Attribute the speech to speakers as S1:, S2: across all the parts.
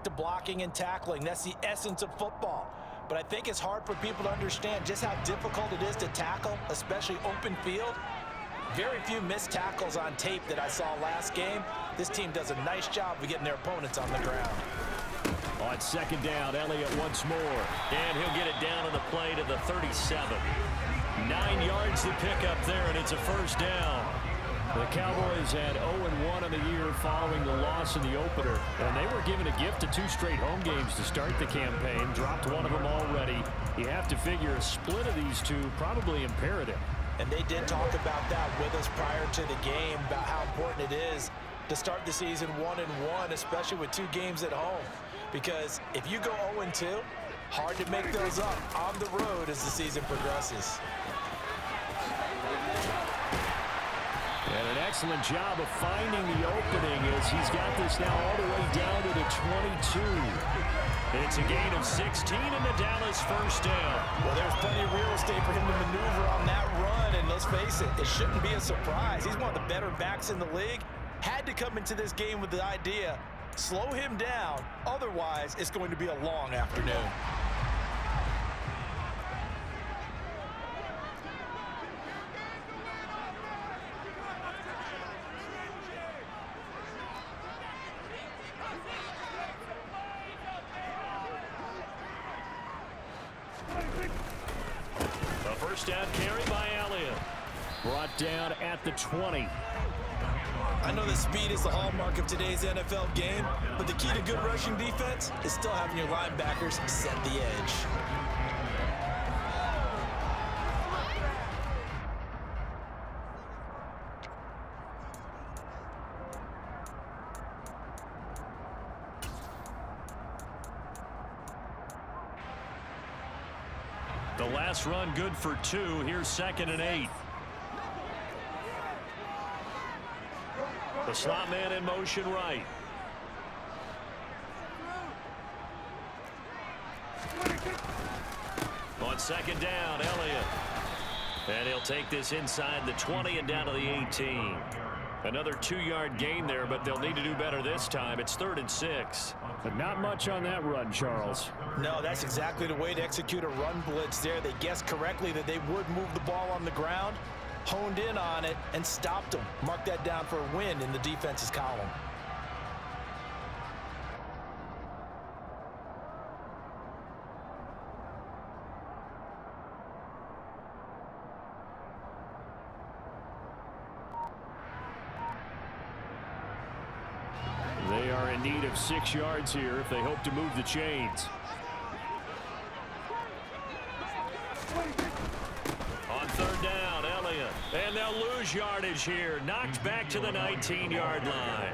S1: back to blocking and tackling. That's the essence of football. But I think it's hard for people to understand just how difficult it is to tackle, especially open field. Very few missed tackles on tape that I saw last game. This team does a nice job of getting their opponents on the ground.
S2: On second down, Elliott once more. And he'll get it down on the play to the 37. 9 yards to pick up there, and it's a first down. The Cowboys had 0-1 on the year following the loss in the opener. And they were given a gift of 2 straight home games to start the campaign. Dropped one of them already. You have to figure a split of these two probably imperative.
S1: And they did talk about that with us prior to the game, about how important it is to start the season 1-1, especially with 2 games at home. Because if you go 0-2, hard to make those up on the road as the season progresses.
S2: And an excellent job of finding the opening as he's got this now all the way down to the 22. It's a gain of 16 and the Dallas first down.
S1: Well, there's plenty of real estate for him to maneuver on that run, and let's face it, it shouldn't be a surprise. He's one of the better backs in the league. Had to come into this game with the idea, slow him down, otherwise it's going to be a long afternoon.
S2: A first down carry by Elliott. Brought down at the 20.
S1: I know that speed is the hallmark of today's NFL game, but the key to good rushing defense is still having your linebackers set the edge.
S2: The last run good for 2. Here's 2nd and 8. The slot man in motion right. On second down, Elliott. And he'll take this inside the 20 and down to the 18. Another 2-yard gain there, but they'll need to do better this time. It's 3rd and 6. But not much on that run, Charles.
S1: No, that's exactly the way to execute a run blitz there. They guessed correctly that they would move the ball on the ground, honed in on it, and stopped them. Mark that down for a win in the defense's column.
S2: They are in need of 6 yards here if they hope to move the chains. On third down, Elliott. And they'll lose yardage here. Knocked back to the 19-yard line.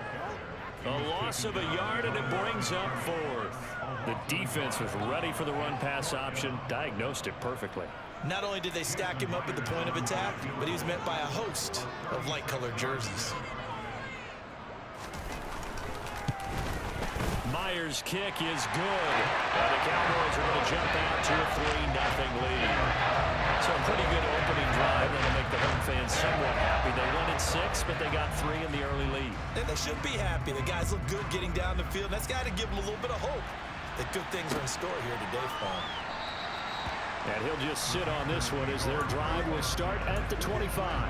S2: A loss of a yard, and it brings up 4th. The defense was ready for the run-pass option, diagnosed it perfectly.
S1: Not only did they stack him up at the point of attack, but he was met by a host of light-colored jerseys.
S2: Myers' kick is good. And the Cowboys are going to jump out to a 3-0 lead. So a pretty good opening drive that'll make the home fans somewhat happy. They won at 6, but they got 3 in the early lead.
S1: And they should be happy. The guys look good getting down the field. That's got to give them a little bit of hope that good things are in store here today for them.
S2: And he'll just sit on this one as their drive will start at the 25.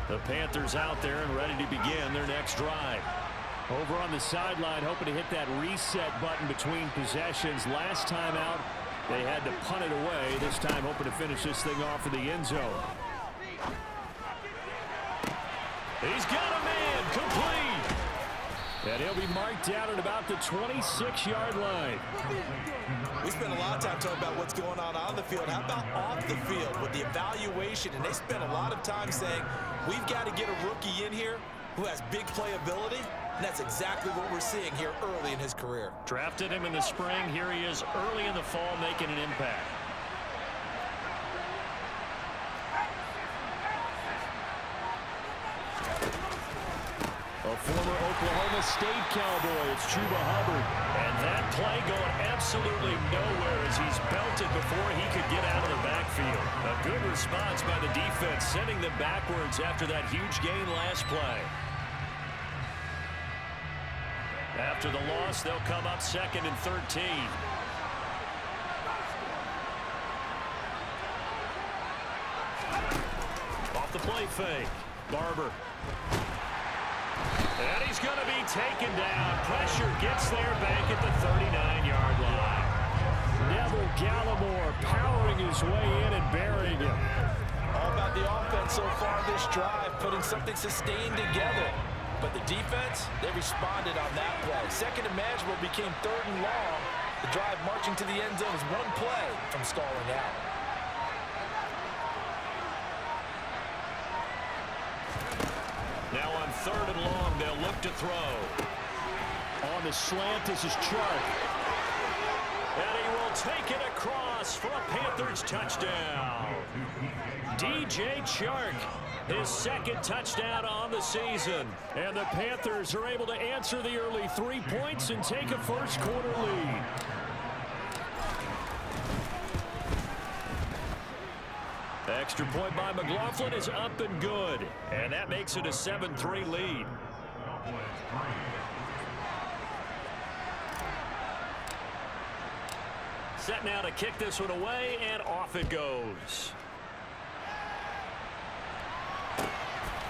S2: The Panthers out there and ready to begin their next drive. Over on the sideline, hoping to hit that reset button between possessions. Last time out, they had to punt it away. This time, hoping to finish this thing off in the end zone. He's got a man, complete. And he'll be marked down at about the 26-yard line.
S1: We spent a lot of time talking about what's going on the field. How about off the field with the evaluation? And they spent a lot of time saying, we've got to get a rookie in here who has big playability. And that's exactly what we're seeing here early in his career.
S2: Drafted him in the spring. Here he is early in the fall making an impact. A former Oklahoma State Cowboy. It's Chuba Hubbard. And that play going absolutely nowhere as he's belted before he could get out of the backfield. A good response by the defense, sending them backwards after that huge gain last play. After the loss, they'll come up 2nd and 13. Off the play fake. Barber. And he's going to be taken down. Pressure gets there back at the 39-yard line. Neville Gallimore powering his way in and burying him.
S1: All about the offense so far this drive, putting something sustained together. But the defense, they responded on that play. Second and manageable became 3rd and long. The drive marching to the end zone is one play from stalling out.
S2: Now on 3rd and long, they'll look to throw. On the slant, this is Chark. And he will take it across for a Panthers touchdown. DJ Chark, his 2nd touchdown on the season. And the Panthers are able to answer the early 3 points and take a first-quarter lead. Extra point by McLaughlin is up and good. And that makes it a 7-3 lead. Set now to kick this one away, and off it goes.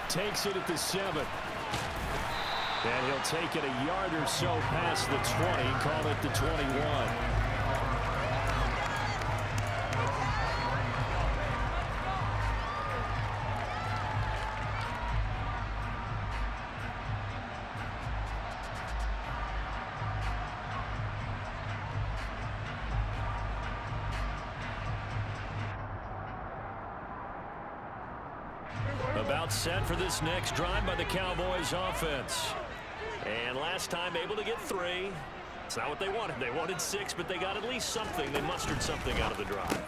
S2: Takes it at the 7. And he'll take it a yard or so past the 20, call it the 21. About set for this next drive by the Cowboys offense. And last time able to get 3. It's not what they wanted. They wanted 6, but they got at least something. They mustered something out of the drive.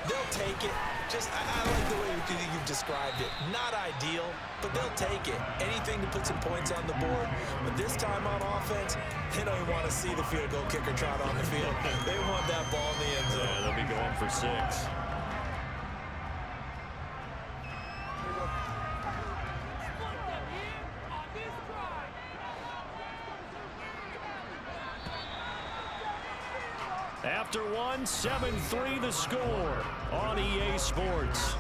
S1: They'll take it. I like the way you've described it. Not ideal, but they'll take it. Anything to put some points on the board. But this time on offense, they don't even want to see the field goal kicker trot on the field. They want that ball in the end zone.
S2: Yeah, they'll be going for 6. After 1, 7-3 the score on EA Sports.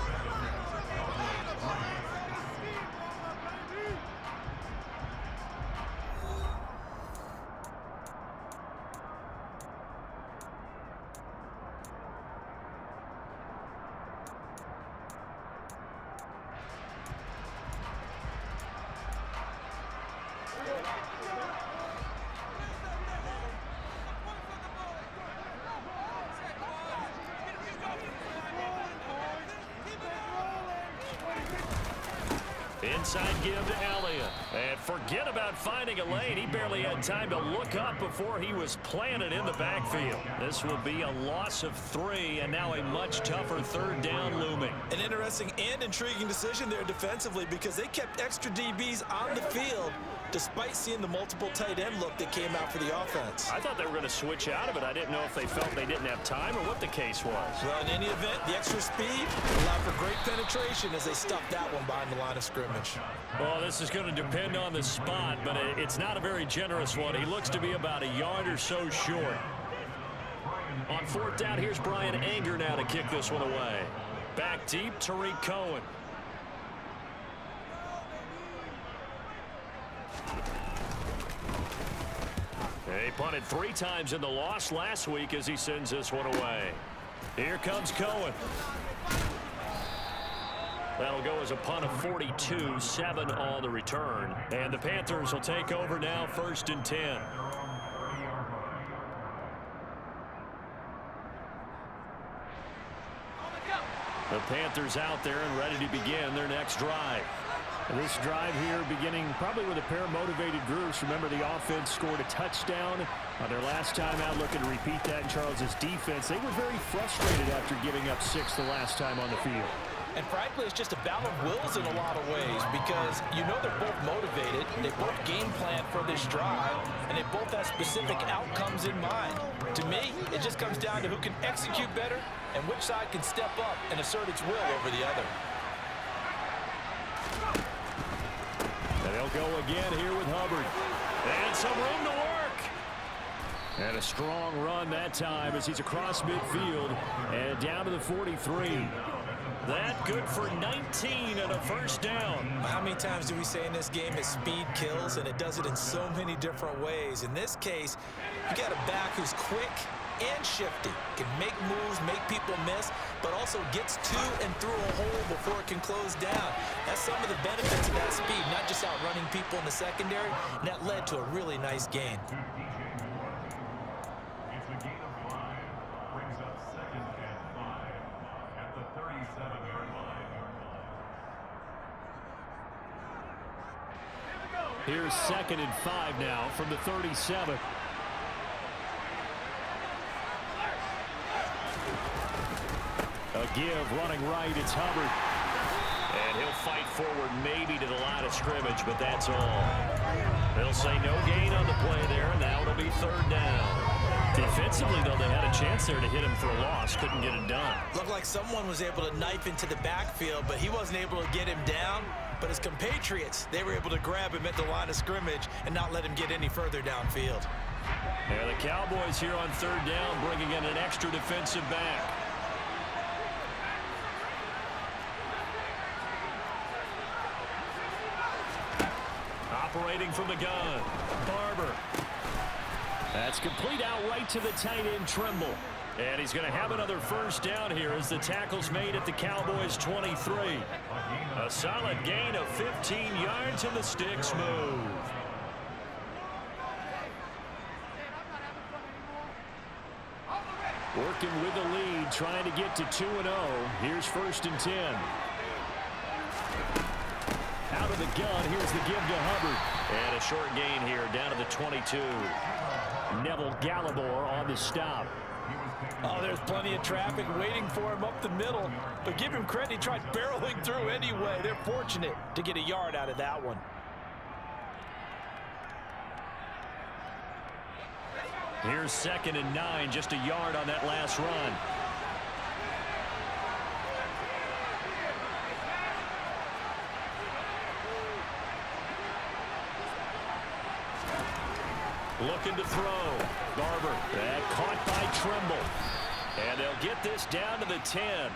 S2: Inside give to Elliott. And forget about finding a lane. He barely had time to look up before he was planted in the backfield. This will be a loss of 3, and now a much tougher 3rd down looming.
S1: An interesting and intriguing decision there defensively because they kept extra DBs on the field despite seeing the multiple tight end look that came out for the offense.
S2: I thought they were going to switch out of it. I didn't know if they felt they didn't have time or what the case was.
S1: Well, in any event, the extra speed allowed for great penetration as they stuffed that one behind the line of scrimmage.
S2: Well, this is going to depend on the spot, but it's not a very generous one. He looks to be about a yard or so short. On 4th down, here's Brian Anger now to kick this one away. Back deep, Tariq Cohen. He punted 3 times in the loss last week as he sends this one away. Here comes Cohen. That'll go as a punt of 42, 7 on the return. And the Panthers will take over now, 1st and 10. The Panthers out there and ready to begin their next drive.
S3: This drive here beginning probably with a pair of motivated groups. Remember, the offense scored a touchdown on their last time out, looking to repeat that in Charles's defense. They were very frustrated after giving up 6 the last time on the field.
S1: And frankly, it's just a battle of wills in a lot of ways because you know they're both motivated, they both game plan for this drive, and they both have specific outcomes in mind. To me, it just comes down to who can execute better and which side can step up and assert its will over the other.
S2: And they'll go again here with Hubbard. And some room to work. And a strong run that time as he's across midfield and down to the 43. That good for 19 and a first down.
S1: How many times do we say in this game that speed kills, and it does it in so many different ways? In this case, you got a back who's quick and shifty, can make moves, make people miss, but also gets to and through a hole before it can close down. That's some of the benefits of that speed, not just outrunning people in the secondary, and that led to a really nice gain.
S3: Here's 2nd and 5 now from the 37. A give running right, it's Hubbard.
S2: And he'll fight forward maybe to the line of scrimmage, but that's all. They'll say no gain on the play there, and now it'll be 3rd down.
S3: Defensively, though, they had a chance there to hit him for a loss. Couldn't get it done.
S1: Looked like someone was able to knife into the backfield, but he wasn't able to get him down. But his compatriots, they were able to grab him at the line of scrimmage and not let him get any further downfield.
S2: Yeah, the Cowboys here on 3rd down bringing in an extra defensive back. Operating from the gun, Barber.
S3: That's complete out right to the tight end, Trimble.
S2: And he's going to have another first down here as the tackle's made at the Cowboys' 23. A solid gain of 15 yards and the sticks move.
S3: Working with the lead, trying to get to 2-0. Here's 1st and 10. Out of the gun, here's the give to Hubbard.
S2: And a short gain here down to the 22.
S3: Neville Gallimore on the stop.
S1: Oh, there's plenty of traffic waiting for him up the middle. But give him credit, he tried barreling through anyway. They're fortunate to get a yard out of that one.
S2: Here's 2nd and 9, just a yard on that last run. Looking to throw. Barber.
S3: That caught by Trimble.
S2: And they'll get this down to the 10.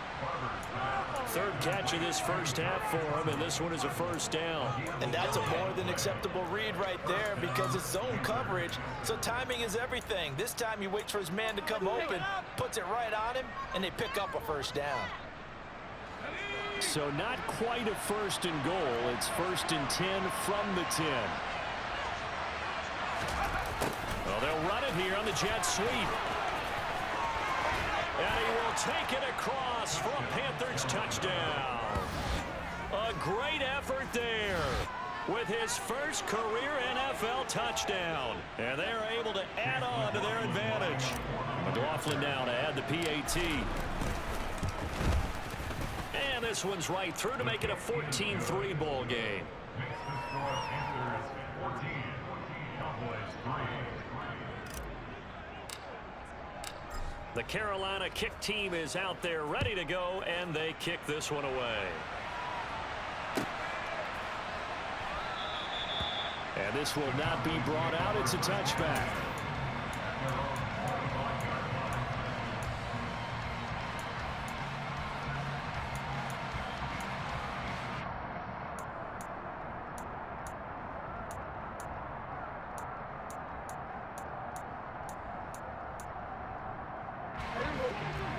S2: 3rd catch of this first half for him, and this one is a first down.
S1: And that's a more than acceptable read right there because it's zone coverage, so timing is everything. This time he waits for his man to come open, puts it right on him, and they pick up a first down.
S3: So not quite a 1st and goal. It's 1st and 10 from the 10.
S2: Well, they'll run it here on the jet sweep. And he will take it across for a Panthers touchdown. A great effort there with his first career NFL touchdown. And they're able to add on to their advantage. McLaughlin now to add the PAT. And this one's right through to make it a 14-3 ball game. The Carolina kick team is out there ready to go, and they kick this one away.
S3: And this will not be brought out. It's a touchback.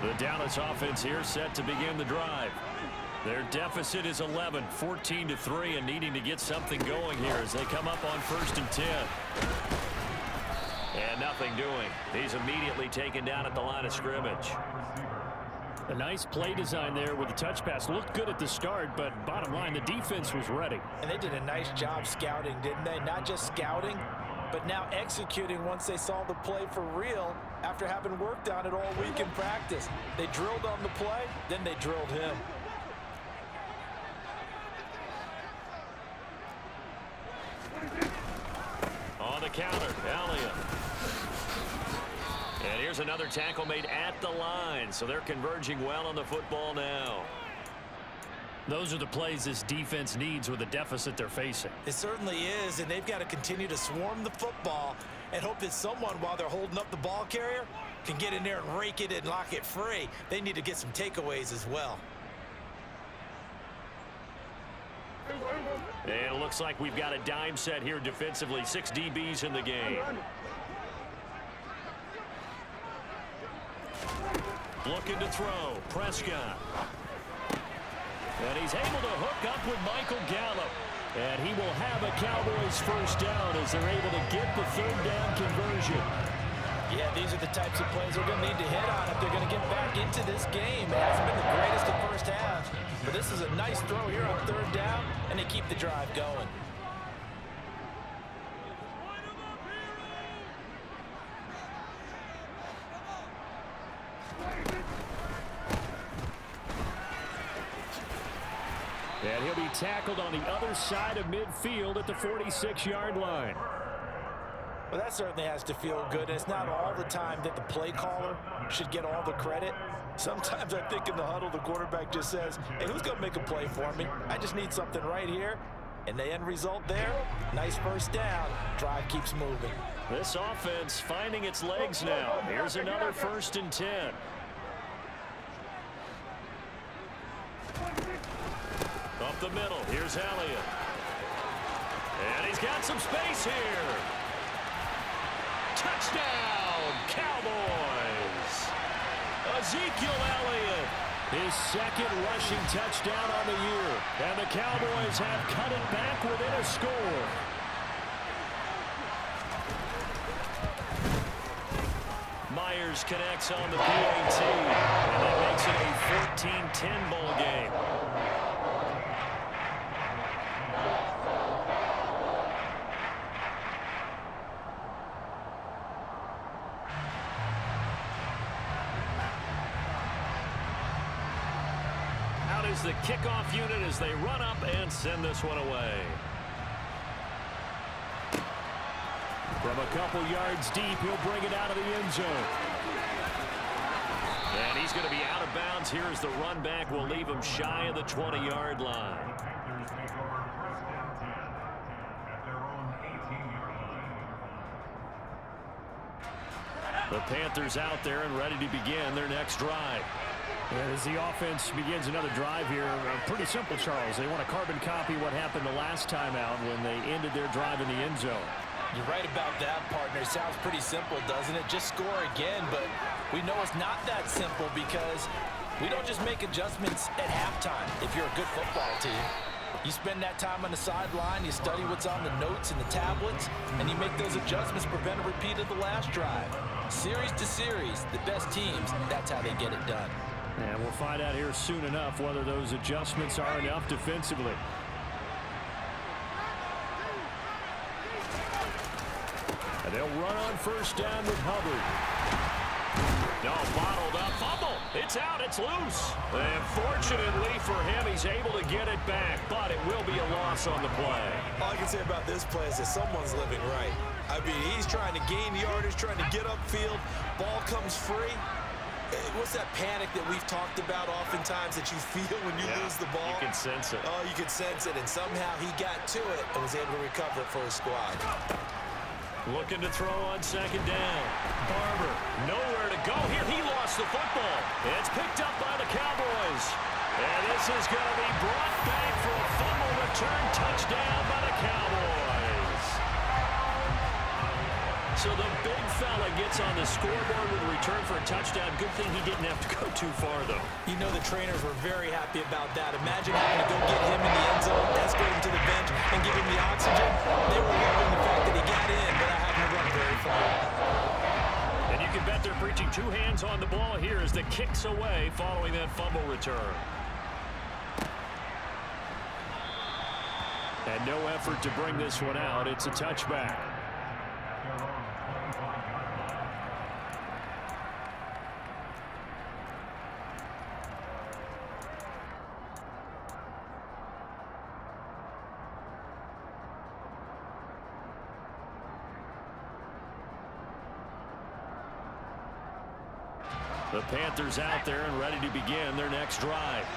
S2: The Dallas offense here set to begin the drive. Their deficit is 11, 14-3, and needing to get something going here as they come up on 1st and 10. And nothing doing. He's immediately taken down at the line of scrimmage.
S3: A nice play design there with the touch pass. Looked good at the start, but bottom line, the defense was ready.
S1: And they did a nice job scouting, didn't they? Not just scouting, but now executing once they saw the play for real after having worked on it all week in practice. They drilled on the play, then they drilled him.
S2: counter. Elliott. And here's another tackle made at the line. So they're converging well on the football now.
S3: Those are the plays this defense needs with the deficit they're facing.
S1: It certainly is, and they've got to continue to swarm the football and hope that someone, while they're holding up the ball carrier, can get in there and rake it and lock it free. They need to get some takeaways as well.
S2: And it looks like we've got a dime set here defensively. 6 DBs in the game. Looking to throw. Prescott. And he's able to hook up with Michael Gallup. And he will have a Cowboys first down as they're able to get the third down conversion.
S1: Yeah, these are the types of plays they're going to need to hit on if they're going to get back into this game. It hasn't been the greatest of first halves, but this is a nice throw here on third down, and they keep the drive going.
S3: And he'll be tackled on the other side of midfield at the 46-yard line.
S1: Well, that certainly has to feel good. It's not all the time that the play caller should get all the credit. Sometimes I think in the huddle, the quarterback just says, hey, who's going to make a play for me? I just need something right here. And the end result there, nice first down. Drive keeps moving.
S2: This offense finding its legs now. Here's another 1st and 10. Up the middle, here's Elliott. And he's got some space here. Touchdown, Cowboys! Ezekiel Elliott.
S3: His second rushing touchdown on the year. And the Cowboys have cut it back within a score.
S2: Myers connects on the PAT. And that makes it a 14-10 ball game. Is the kickoff unit as they run up and send this one away.
S3: From a couple yards deep, he'll bring it out of the end zone.
S2: And he's going to be out of bounds here as the run back will leave him shy of the 20-yard line. The Panthers out there and ready to begin their next drive.
S3: As the offense begins another drive here, pretty simple, Charles. They want to carbon copy what happened the last time out when they ended their drive in the end zone.
S1: You're right about that, partner. Sounds pretty simple, doesn't it? Just score again, but we know it's not that simple because we don't just make adjustments at halftime if you're a good football team. You spend that time on the sideline, you study what's on the notes and the tablets, and you make those adjustments, prevent a repeat of the last drive. Series to series, the best teams, that's how they get it done.
S3: And we'll find out here soon enough whether those adjustments are enough defensively. And they'll run on first down with Hubbard.
S2: No, bottled up. Fumble. It's out. It's loose. And fortunately for him, he's able to get it back, but it will be a loss on the play.
S1: All I can say about this play is that someone's living right. I mean, he's trying to gain yardage, trying to get upfield. Ball comes free. What's that panic that we've talked about oftentimes that you feel when you lose the ball?
S2: You can sense it.
S1: Oh, you can sense it, and somehow he got to it and was able to recover it for his squad.
S2: Looking to throw on second down. Barber, nowhere to go here. He lost the football. It's picked up by the Cowboys. And this is going to be brought back for a fumble return touchdown by the Cowboys. So the big fella gets on the scoreboard with a return for a touchdown. Good thing he didn't have to go too far, though.
S1: You know the trainers were very happy about that. Imagine having to go get him in the end zone, escort him to the bench, and give him the oxygen. They were loving the fact that he got in without having to run very far.
S2: And you can bet they're preaching 2 hands on the ball here as the kick's away following that fumble return.
S3: And no effort to bring this one out. It's a touchback.
S2: The Panthers out there and ready to begin their next drive.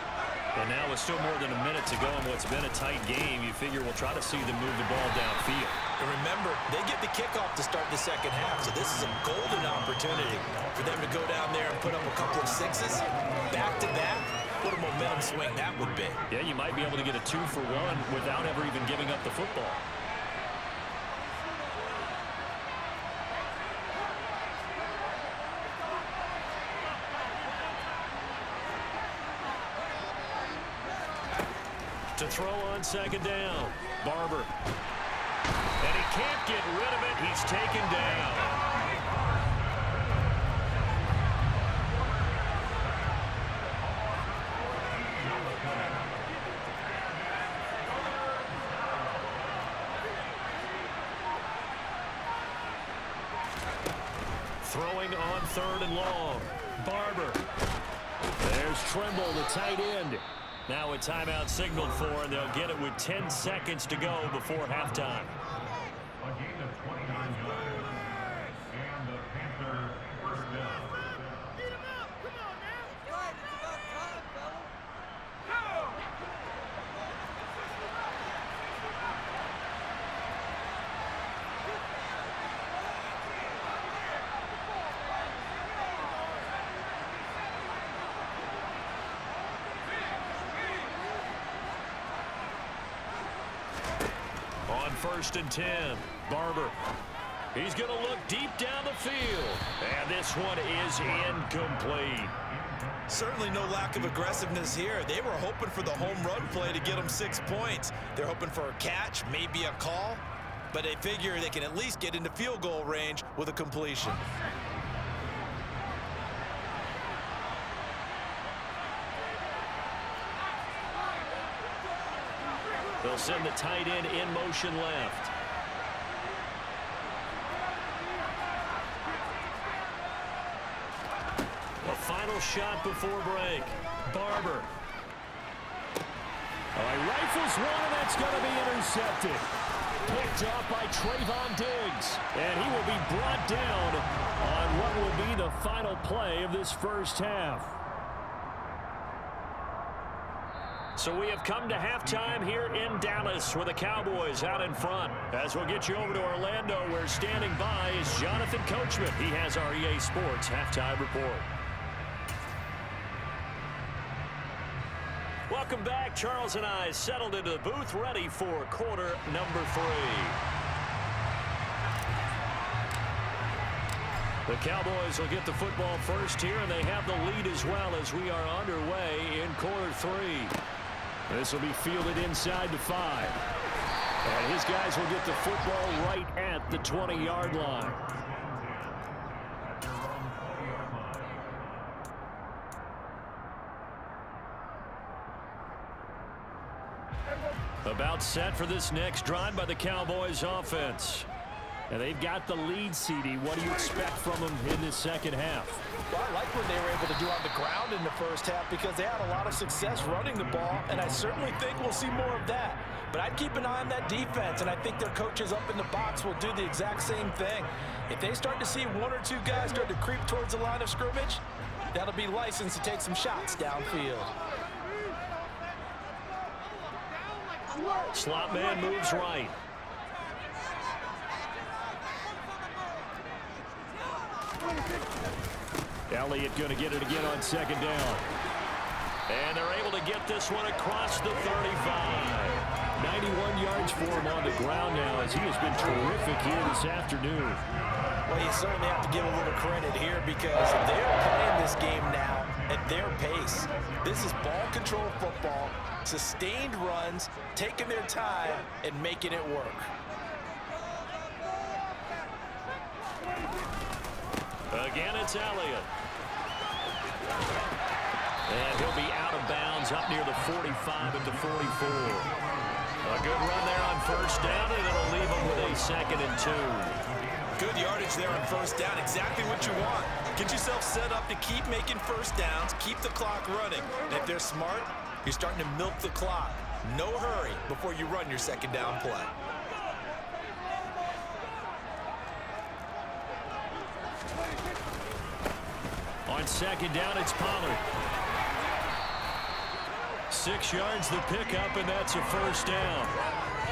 S2: And now with still more than a minute to go in what's been a tight game, you figure we'll try to see them move the ball downfield.
S1: And remember, they get the kickoff to start the second half, so this is a golden opportunity for them to go down there and put up a couple of sixes back-to-back. What a momentum swing that would be.
S2: Yeah, you might be able to get a 2-for-1 without ever even giving up the football. To throw on second down. Barber. And he can't get rid of it. He's taken down. Throwing on 3rd and long. Barber. There's Trimble, the tight end. Now a timeout signaled for, and they'll get it with 10 seconds to go before halftime.
S4: A gain of 29 yards, and the Panthers first down. Beat him up! Come on, man! That's right. It's about time, fella. Go!
S2: On 1st and 10, Barber. He's going to look deep down the field. And this one is incomplete.
S1: Certainly no lack of aggressiveness here. They were hoping for the home run play to get them 6 points. They're hoping for a catch, maybe a call, but they figure they can at least get into field goal range with a completion.
S2: They'll send the tight end in motion left. A final shot before break. Barber.
S3: He rifles one, and that's going to be intercepted. Picked off by Trayvon Diggs. And he will be brought down on what will be the final play of this first half.
S2: So we have come to halftime here in Dallas where the Cowboys out in front. As we'll get you over to Orlando where standing by is Jonathan Coachman. He has our EA Sports halftime report. Welcome back. Charles and I settled into the booth ready for quarter number 3. The Cowboys will get the football first here, and they have the lead as well as we are underway in quarter 3. This will be fielded inside the 5. And his guys will get the football right at the 20-yard line. About set for this next drive by the Cowboys offense. And they've got the lead, CD. What do you expect from them in this second half?
S1: Well, I like what they were able to do on the ground in the first half because they had a lot of success running the ball, and I certainly think we'll see more of that. But I'd keep an eye on that defense, and I think their coaches up in the box will do the exact same thing. If they start to see 1 or 2 guys start to creep towards the line of scrimmage, that'll be licensed to take some shots downfield.
S2: Slot man moves right. Elliott going to get it again on second down. And they're able to get this one across the 35. 91 yards for him on the ground now as he has been terrific here this afternoon.
S1: Well, you certainly have to give a little credit here because they're playing this game now at their pace. This is ball control football, sustained runs, taking their time, and making it work.
S2: Again, it's Elliott. And he'll be out of bounds up near the 45 at the 44. A good run there on first down, and it'll leave him with a 2nd and 2.
S1: Good yardage there on first down. Exactly what you want. Get yourself set up to keep making first downs, keep the clock running. And if they're smart, you're starting to milk the clock. No hurry before you run your second down play.
S2: On second down, it's Pollard. 6 yards the pickup, and that's a first down.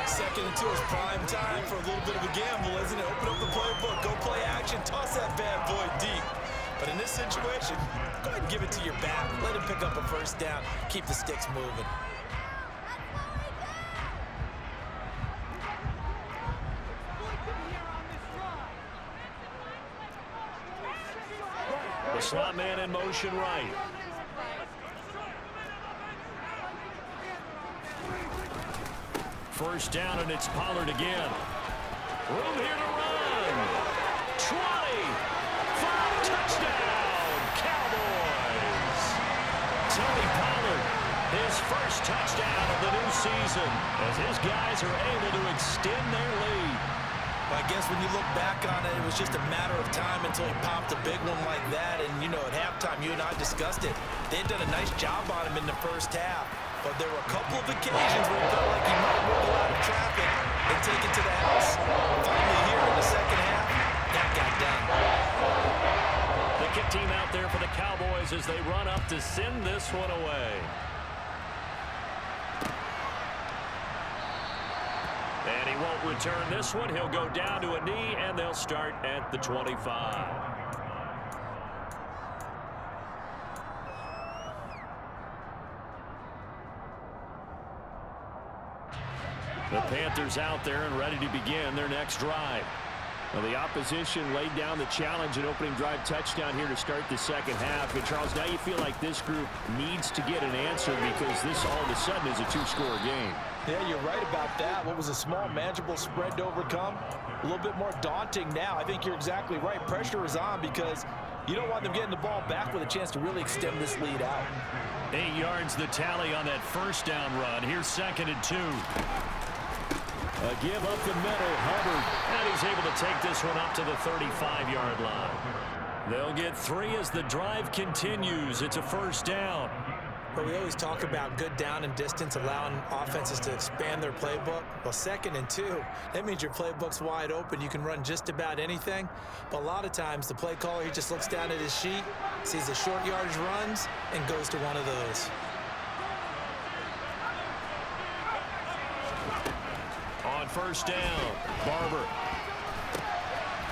S1: 2nd and 2 is prime time for a little bit of a gamble, isn't it? Open up the playbook, go play action, toss that bad boy deep. But in this situation, go ahead and give it to your back. Let him pick up a first down. Keep the sticks moving.
S2: The slot man in motion right. First down, and it's Pollard again. Room here to run. 20. 5, touchdown, Cowboys. Tony Pollard, his first touchdown of the new season, as his guys are able to extend their lead.
S1: I guess when you look back on it, it was just a matter of time until he popped a big one like that. And, you know, at halftime, you and I discussed it. They had done a nice job on him in the first half. But there were a couple of occasions where it felt like he might move a lot of traffic and take it to the house. Finally here in the second half, that got done.
S2: The kick team out there for the Cowboys as they run up to send this one away. And he won't return this one. He'll go down to a knee, and they'll start at the 25. The Panthers out there and ready to begin their next drive.
S3: Well, the opposition laid down the challenge and opening drive touchdown here to start the second half. And, Charles, now you feel like this group needs to get an answer because this all of a sudden is a 2-score game.
S1: Yeah, you're right about that. What was a small, manageable spread to overcome? A little bit more daunting now. I think you're exactly right. Pressure is on because you don't want them getting the ball back with a chance to really extend this lead out.
S2: 8 yards the tally on that first down run. Here's 2nd and 2.
S3: A give up the middle, Hubbard.
S2: And he's able to take this one up to the 35-yard line. They'll get 3 as the drive continues. It's a first down.
S1: But we always talk about good down and distance, allowing offenses to expand their playbook. Well, 2nd and 2, that means your playbook's wide open. You can run just about anything. But a lot of times, the play caller, he just looks down at his sheet, sees the short yardage runs, and goes to one of those.
S2: On first down, Barber.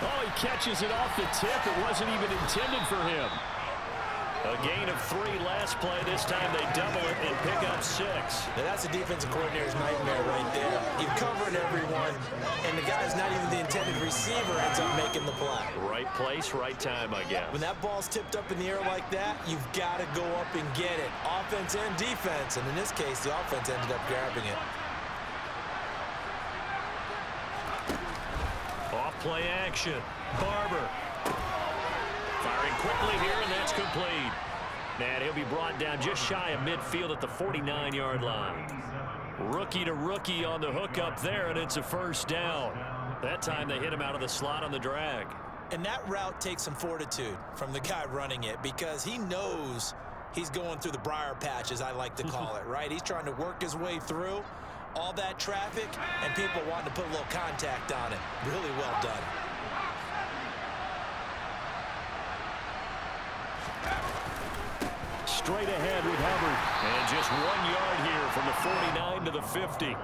S3: Oh, he catches it off the tip. It wasn't even intended for him.
S2: A gain of 3 last play. This time they double it and pick up 6.
S1: Now that's a defensive coordinator's nightmare right there. You're covering everyone, and the guy's not even the intended receiver ends up making the play.
S2: Right place, right time, I guess.
S1: When that ball's tipped up in the air like that, you've got to go up and get it. Offense and defense, and in this case, the offense ended up grabbing it.
S2: Off-play action. Barber. Firing quickly here, and that's complete. And he'll be brought down just shy of midfield at the 49-yard line. Rookie to rookie on the hook up there, and it's a first down. That time they hit him out of the slot on the drag.
S1: And that route takes some fortitude from the guy running it because he knows he's going through the briar patch, as I like to call it, right? He's trying to work his way through all that traffic and people wanting to put a little contact on it. Really well done.
S3: Straight ahead with Hubbard.
S2: And just 1 yard here from the 49 to the 50.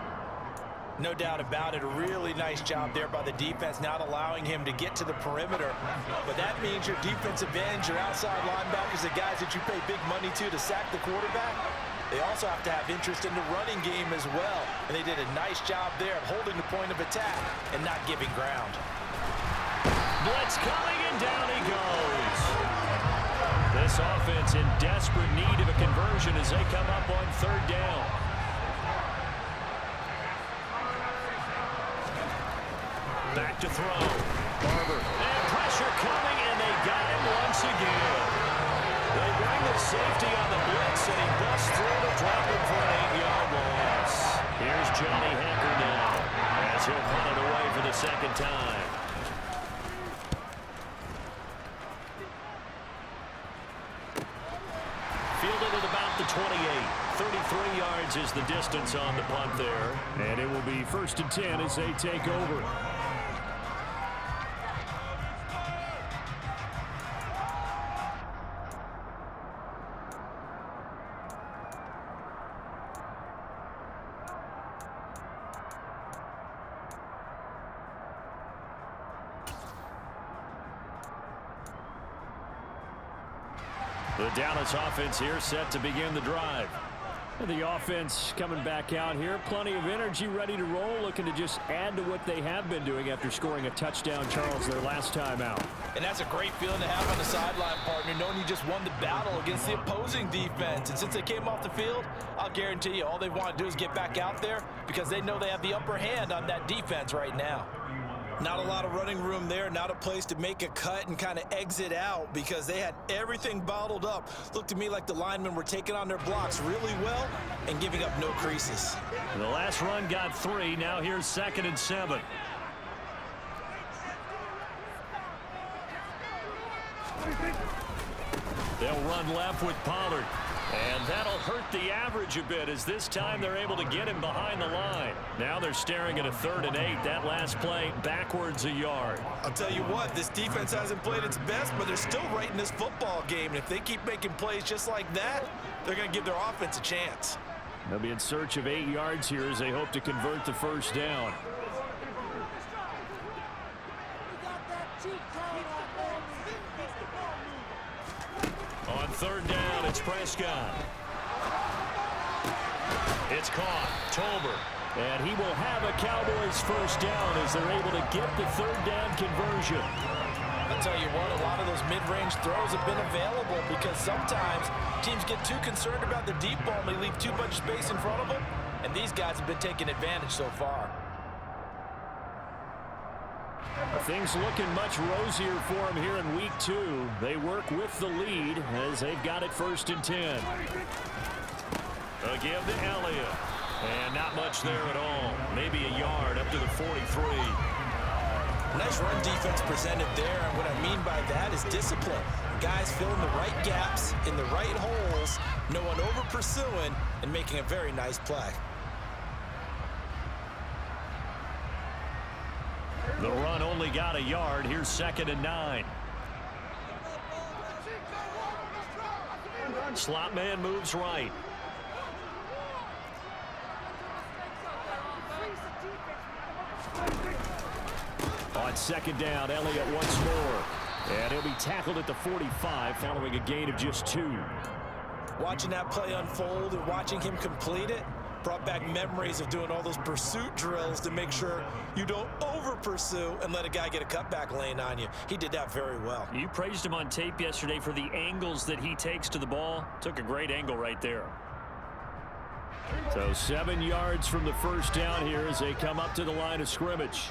S1: No doubt about it. A really nice job there by the defense, not allowing him to get to the perimeter. But that means your defensive ends, your outside linebackers, the guys that you pay big money to sack the quarterback, they also have to have interest in the running game as well. And they did a nice job there of holding the point of attack and not giving ground.
S2: Blitz coming, and down he goes. This offense in desperate need of a conversion as they come up on 3rd down. Back to throw. Barber. And pressure coming, and they got him once again. They bring the safety on the blitz, and he busts through to drop him for an 8-yard loss. Here's Johnny Hecker now as he'll punt it away for the 2nd time. Fielded at about the 28. 33 yards is the distance on the punt there.
S3: And it will be 1st and 10 as they take over.
S2: The Dallas offense here set to begin the drive.
S3: And the offense coming back out here. Plenty of energy, ready to roll, looking to just add to what they have been doing after scoring a touchdown, Charles, their last time out.
S1: And that's a great feeling to have on the sideline, partner, knowing you just won the battle against the opposing defense. And since they came off the field, I'll guarantee you all they want to do is get back out there because they know they have the upper hand on that defense right now. Not a lot of running room there, not a place to make a cut and kind of exit out because they had everything bottled up. Looked to me like the linemen were taking on their blocks really well and giving up no creases.
S2: The last run got 3. Now here's 2nd and 7. They'll run left with Pollard. And that'll hurt the average a bit as this time they're able to get him behind the line. Now they're staring at a 3rd and 8. That last play backwards a yard.
S1: I'll tell you what, this defense hasn't played its best, but they're still right in this football game. And if they keep making plays just like that, they're going to give their offense a chance.
S3: They'll be in search of 8 yards here as they hope to convert the first down.
S2: On 3rd down, it's Prescott. It's caught. Tolbert.
S3: And he will have a Cowboys first down as they're able to get the 3rd down conversion.
S1: I'll tell you what, a lot of those mid-range throws have been available because sometimes teams get too concerned about the deep ball and they leave too much space in front of them. And these guys have been taking advantage so far.
S3: Things looking much rosier for them here in week 2. They work with the lead as they've got it 1st and 10.
S2: A give to Elliott. And not much there at all. Maybe a yard up to the 43.
S1: Nice run defense presented there, and what I mean by that is discipline. Guys filling the right gaps in the right holes, no one over pursuing, and making a very nice play.
S2: The run only got a yard. Here's 2nd and 9. Slot man moves right.
S3: On 2nd down, Elliott once more. And he'll be tackled at the 45 following a gain of just 2.
S1: Watching that play unfold and watching him complete it brought back memories of doing all those pursuit drills to make sure you don't over-pursue and let a guy get a cutback lane on you. He did that very well.
S2: You praised him on tape yesterday for the angles that he takes to the ball. Took a great angle right there.
S3: So 7 yards from the first down here as they come up to the line of scrimmage.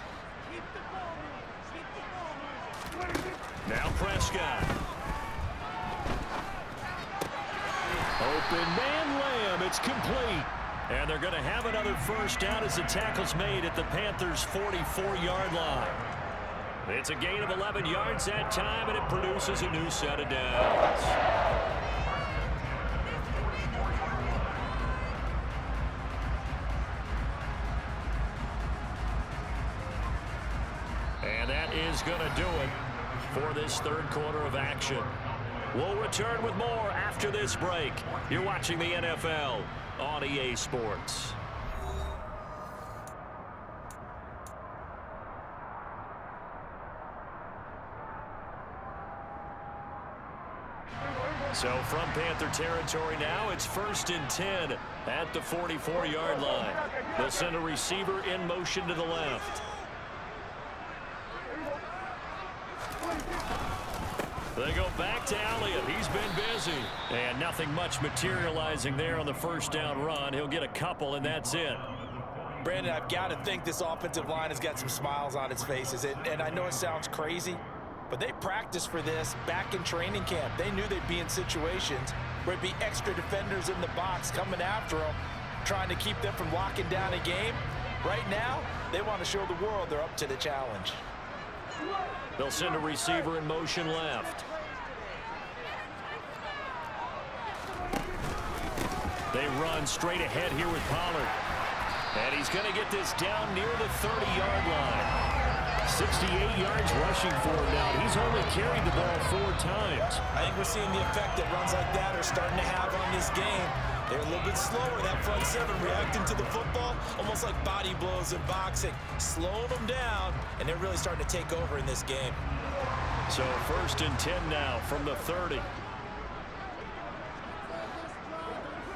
S2: Now Prescott.
S3: Open man Lamb. It's complete.
S2: And they're going to have another first down as the tackle's made at the Panthers' 44-yard line. It's a gain of 11 yards that time, and it produces a new set of downs. And that is going to do it for this 3rd quarter of action. We'll return with more after this break. You're watching the NFL on EA Sports. So from Panther territory now, it's 1st and 10 at the 44-yard line. They'll send a receiver in motion to the left. They go back to Elliott. He's been busy. And nothing much materializing there on the first down run. He'll get a couple, and that's it.
S1: Brandon, I've got to think this offensive line has got some smiles on its faces. And I know it sounds crazy, but they practiced for this back in training camp. They knew they'd be in situations where it'd be extra defenders in the box coming after them, trying to keep them from locking down a game. Right now, they want to show the world they're up to the challenge.
S2: They'll send a receiver in motion left. They run straight ahead here with Pollard. And he's going to get this down near the 30-yard line. 68 yards rushing for him now. He's only carried the ball 4 times.
S1: I think we're seeing the effect that runs like that are starting to have on this game. They're a little bit slower, that front 7, reacting to the football, almost like body blows in boxing, slowing them down, and they're really starting to take over in this game.
S2: So 1st and 10 now from the 30.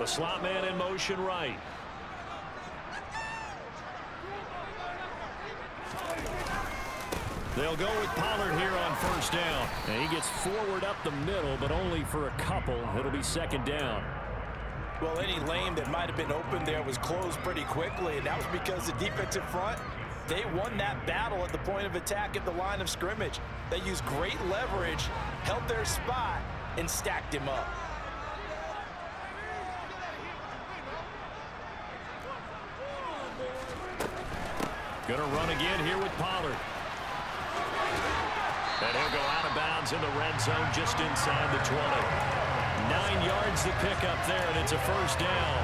S2: The slot man in motion right. They'll go with Pollard here on first down. And he gets forward up the middle, but only for a couple. It'll be second down.
S1: Well, any lane that might have been open there was closed pretty quickly, and that was because the defensive front, they won that battle at the point of attack at the line of scrimmage. They used great leverage, held their spot, and stacked him up.
S2: Gonna run again here with Pollard. And he'll go out of bounds in the red zone just inside the 20. 9 yards to pick up there, and it's a first down.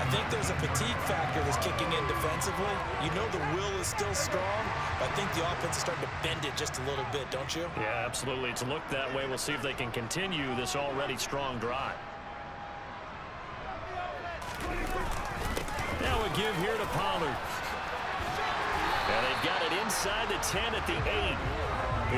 S1: I think there's a fatigue factor that's kicking in defensively. You know the will is still strong, but I think the offense is starting to bend it just a little bit, don't you?
S2: Yeah, absolutely. It's looked that way. We'll see if they can continue this already strong drive. Now a give here to Pollard. And they've got it inside the 10 at the 8.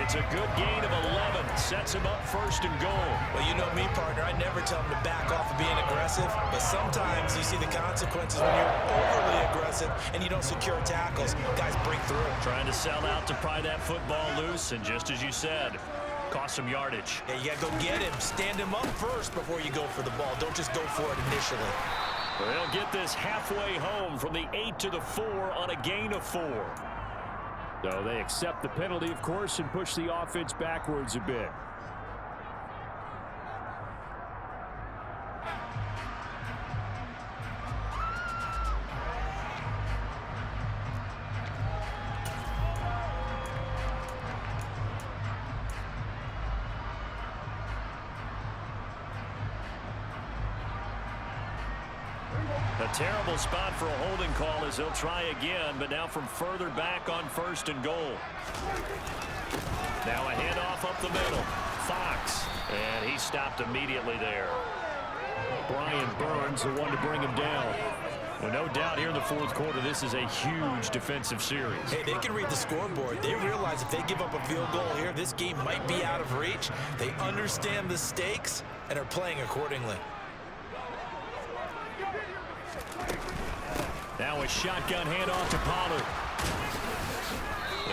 S2: It's a good gain of 11. Sets him up first and goal.
S1: Well, you know me, partner. I never tell him to back off of being aggressive, but sometimes you see the consequences when you're overly aggressive and you don't secure tackles. Guys break through.
S2: Trying to sell out to pry that football loose, and just as you said, cost some yardage.
S1: Yeah, you got to go get him. Stand him up first before you go for the ball. Don't just go for it initially.
S2: They'll get this halfway home from the 8 to the 4 on a gain of 4.
S3: So they accept the penalty, of course, and push the offense backwards a bit.
S2: A terrible spot for a holding call as they'll try again, but now from further back on first and goal. Now a handoff up the middle. Fox, and he stopped immediately there.
S3: Brian Burns, the one to bring him down.
S2: Well, no doubt here in the fourth quarter, this is a huge defensive series.
S1: Hey, they can read the scoreboard. They realize if they give up a field goal here, this game might be out of reach. They understand the stakes and are playing accordingly.
S2: Now a shotgun handoff to Pollard.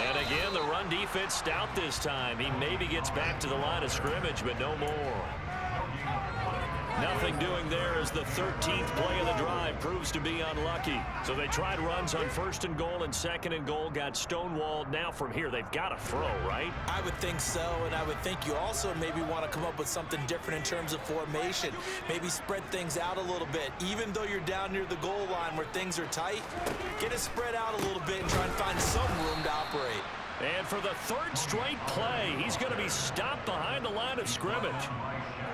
S2: And again, the run defense stout this time. He maybe gets back to the line of scrimmage, but no more. Nothing doing there as the 13th play of the drive proves to be unlucky. So they tried runs on first and goal and second and goal, got stonewalled. Now from here, they've got to throw, right?
S1: I would think so, and I would think you also maybe want to come up with something different in terms of formation. Maybe spread things out a little bit. Even though you're down near the goal line where things are tight, get it spread out a little bit and try and find some room to operate.
S2: And for the third straight play, he's going to be stopped behind the line of scrimmage.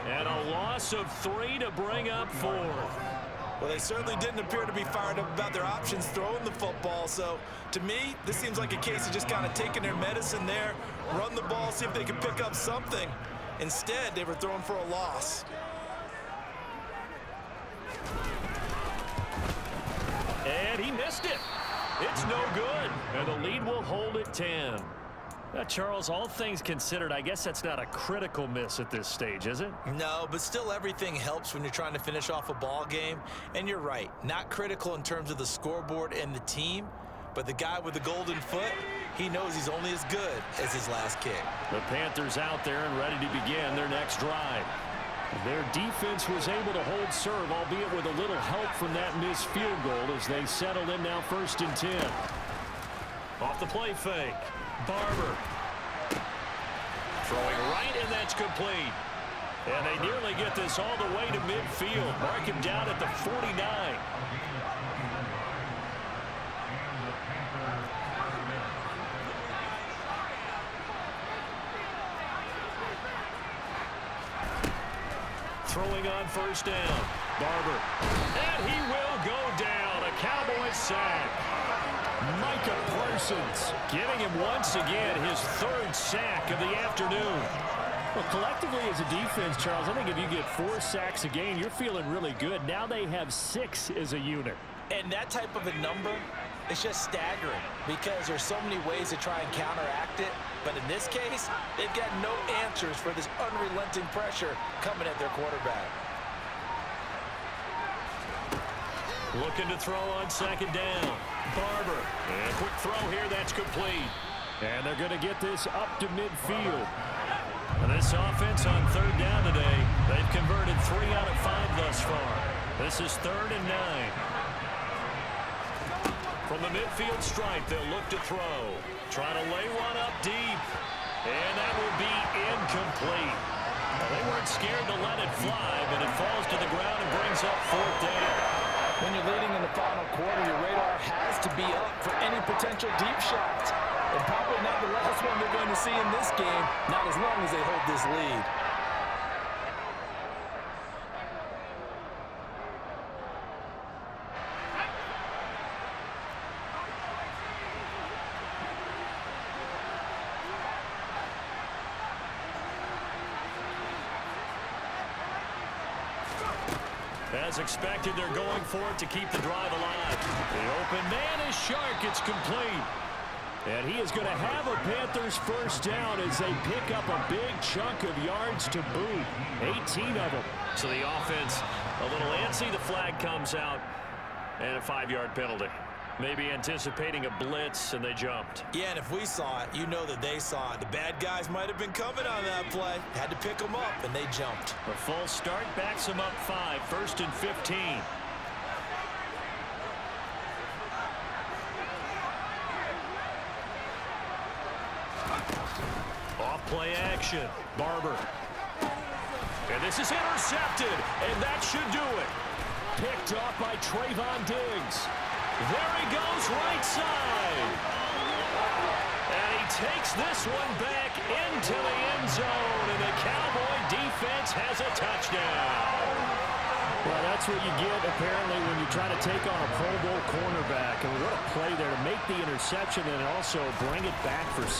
S2: And a loss of 3 to bring up 4.
S1: Well, they certainly didn't appear to be fired up about their options throwing the football. So, to me, this seems like a case of just kind of taking their medicine there, run the ball, see if they can pick up something. Instead, they were throwing for a loss.
S2: And he missed it. It's no good. And the lead will hold at 10. Now, Charles, all things considered, I guess that's not a critical miss at this stage, is it?
S1: No, but still everything helps when you're trying to finish off a ball game. And you're right, not critical in terms of the scoreboard and the team, but the guy with the golden foot, he knows he's only as good as his last kick.
S2: The Panthers out there and ready to begin their next drive.
S3: Their defense was able to hold serve, albeit with a little help from that missed field goal as they settled in now first and 10.
S2: Off the play fake. Barber. Throwing right, and that's complete. And they nearly get this all the way to midfield. Mark him down at the 49. Throwing on first down. Barber. And he will go down. A Cowboy sack.
S3: Micah Parsons
S2: Getting him once again his third sack of the afternoon.
S3: Well, collectively as a defense, Charles, I think if you get 4 sacks a game, you're feeling really good. Now they have 6 as a unit.
S1: And that type of a number is just staggering because there's so many ways to try and counteract it. But in this case, they've got no answers for this unrelenting pressure coming at their quarterback.
S2: Looking to throw on second down. Barber. And a quick throw here. That's complete.
S3: And they're going to get this up to midfield.
S2: And this offense on third down today, they've converted 3 out of 5 thus far. This is 3rd and 9. From the midfield stripe, they'll look to throw. Trying to lay one up deep. And that will be incomplete. Well, they weren't scared to let it fly, but it falls to the ground and brings up 4th down.
S1: When you're leading in the final quarter, your radar has to be up for any potential deep shots. And probably not the last one they're going to see in this game, not as long as they hold this lead.
S2: As expected, they're going for it to keep the drive alive. The open man is sharp. It's complete.
S3: And he is going to have a Panthers first down as they pick up a big chunk of yards to boot. 18 of them.
S2: So the offense a little antsy. The flag comes out and a 5-yard penalty. Maybe anticipating a blitz, and they jumped.
S1: Yeah, and if we saw it, you know that they saw it. The bad guys might have been coming on that play. Had to pick them up, and they jumped.
S2: A false start backs them up 5. 1st and 15. Off play action. Barber. And this is intercepted, and that should do it.
S3: Picked off by Trayvon Diggs.
S2: There he goes, right side. And he takes this one back into the end zone, and the Cowboy defense has a touchdown.
S3: Well, that's what you get, apparently, when you try to take on a Pro Bowl cornerback. And what a play there to make the interception and also bring it back for 6.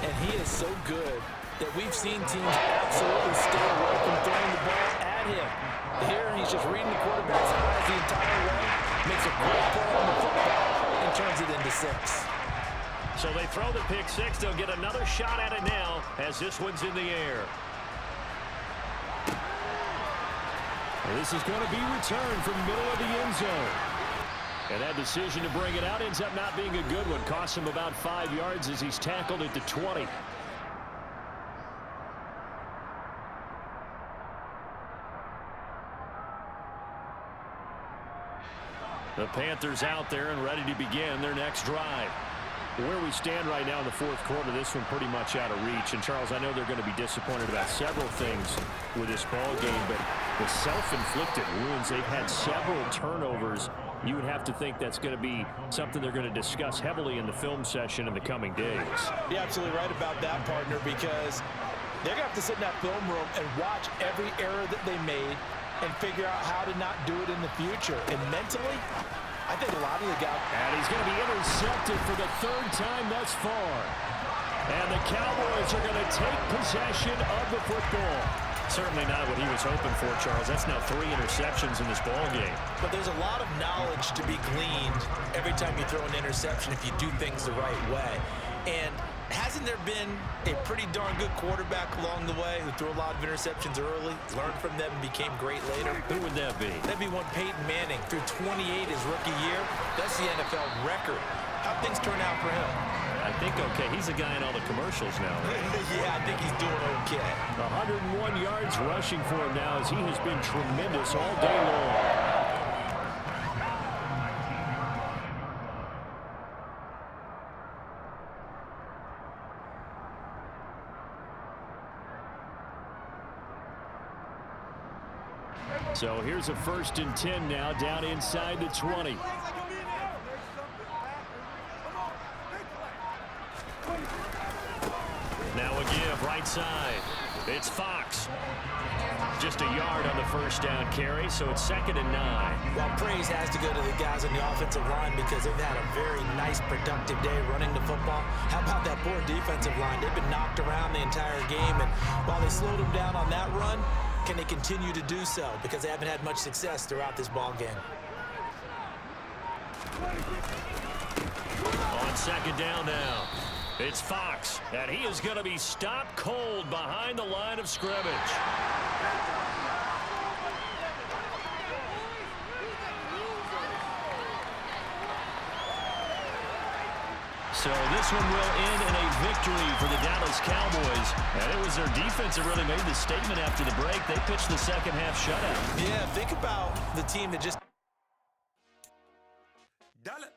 S1: And he is so good that we've seen teams absolutely stay away from throwing the ball at him. Here, he's just reading the quarterback's eyes the entire way. Makes a great play on the football and turns it into 6.
S2: So they throw the pick 6. They'll get another shot at it now as this one's in the air.
S3: Well, this is going to be returned from the middle of the end zone. And that decision to bring it out ends up not being a good one. Costs him about 5 yards as he's tackled at the 20. The Panthers out there and ready to begin their next drive. Where we stand right now in the 4th quarter, this one pretty much out of reach. And, Charles, I know they're going to be disappointed about several things with this ball game, but the self-inflicted wounds, they've had several turnovers. You would have to think that's going to be something they're going to discuss heavily in the film session in the coming days.
S1: You're absolutely right about that, partner, because they're going to have to sit in that film room and watch every error that they made and figure out how to not do it in the future. And mentally, I think a lot of the guys...
S3: And he's going to be intercepted for the 3rd time thus far. And the Cowboys are going to take possession of the football.
S2: Certainly not what he was hoping for, Charles. That's now 3 interceptions in this ball game.
S1: But there's a lot of knowledge to be gleaned every time you throw an interception if you do things the right way. And hasn't there been a pretty darn good quarterback along the way who threw a lot of interceptions early, learned from them, and became great later?
S2: Who would that be?
S1: That'd be one Peyton Manning. Threw 28 his rookie year. That's the NFL record. How'd things turn out for him?
S2: I think okay. He's a guy in all the commercials now.
S1: Yeah, I think he's doing okay.
S3: 101 yards rushing for him now as he has been tremendous all day long. So here's a 1st and 10 now down inside the 20.
S2: Now a give right side. It's Fox. Just a yard on the 1st down carry, so it's 2nd and 9.
S1: Well, praise has to go to the guys on the offensive line because they've had a very nice, productive day running the football. How about that poor defensive line? They've been knocked around the entire game, and while they slowed them down on that run, can they continue to do so? Because they haven't had much success throughout this ball game.
S2: On 2nd down now, it's Fox, and he is going to be stopped cold behind the line of scrimmage. So this one will end in a victory for the Dallas Cowboys. And it was their defense that really made the statement after the break. They pitched the second half shutout.
S1: Yeah, think about the team that just...
S5: Dale.